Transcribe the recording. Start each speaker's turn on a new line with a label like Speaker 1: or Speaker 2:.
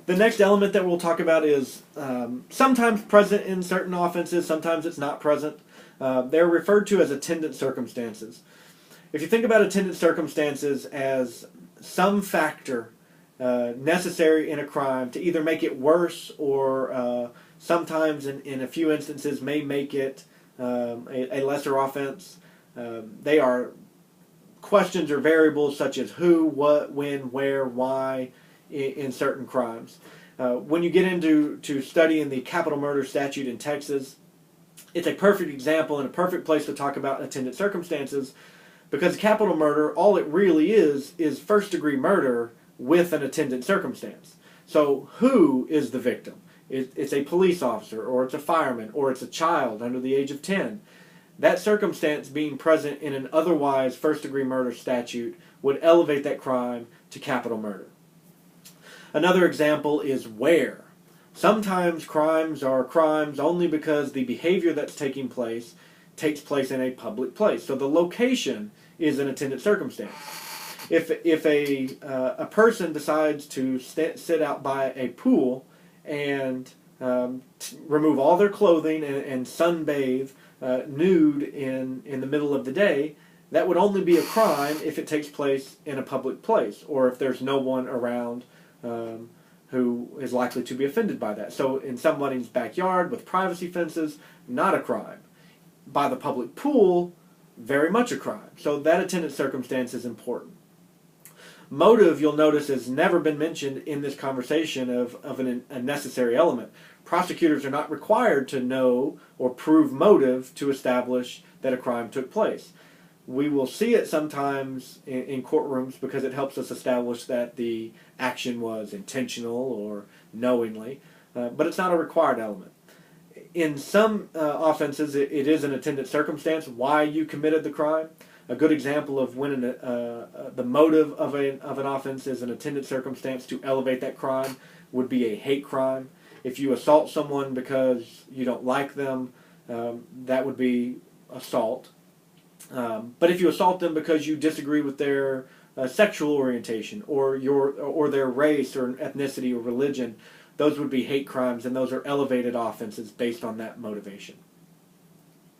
Speaker 1: The next element that we'll talk about is sometimes present in certain offenses, sometimes it's not present. They're referred to as attendant circumstances. If you think about attendant circumstances as some factor necessary in a crime to either make it worse or sometimes in a few instances may make it a lesser offense, they are questions or variables such as who, what, when, where, why in certain crimes. When you get into studying the capital murder statute in Texas, it's a perfect example and a perfect place to talk about attendant circumstances, because capital murder, all it really is first-degree murder with an attendant circumstance. So who is the victim? It's a police officer, or it's a fireman, or it's a child under the age of 10. That circumstance being present in an otherwise first-degree murder statute would elevate that crime to capital murder. Another example is where. Sometimes crimes are crimes only because the behavior that's taking place takes place in a public place. So the location is an attendant circumstance. If a person decides to sit out by a pool and remove all their clothing and sunbathe nude in the middle of the day, that would only be a crime if it takes place in a public place, or if there's no one around who is likely to be offended by that. So in somebody's backyard with privacy fences, not a crime. By the public pool, very much a crime. So that attendant circumstance is important. Motive, you'll notice, has never been mentioned in this conversation of a necessary element. Prosecutors are not required to know or prove motive to establish that a crime took place. We will see it sometimes in courtrooms because it helps us establish that the action was intentional or knowingly, but it's not a required element. In some offenses, it is an attendant circumstance why you committed the crime. A good example of when the motive of an offense is an attendant circumstance to elevate that crime would be a hate crime. If you assault someone because you don't like them, that would be assault. But if you assault them because you disagree with their sexual orientation or their race or ethnicity or religion, those would be hate crimes, and those are elevated offenses based on that motivation.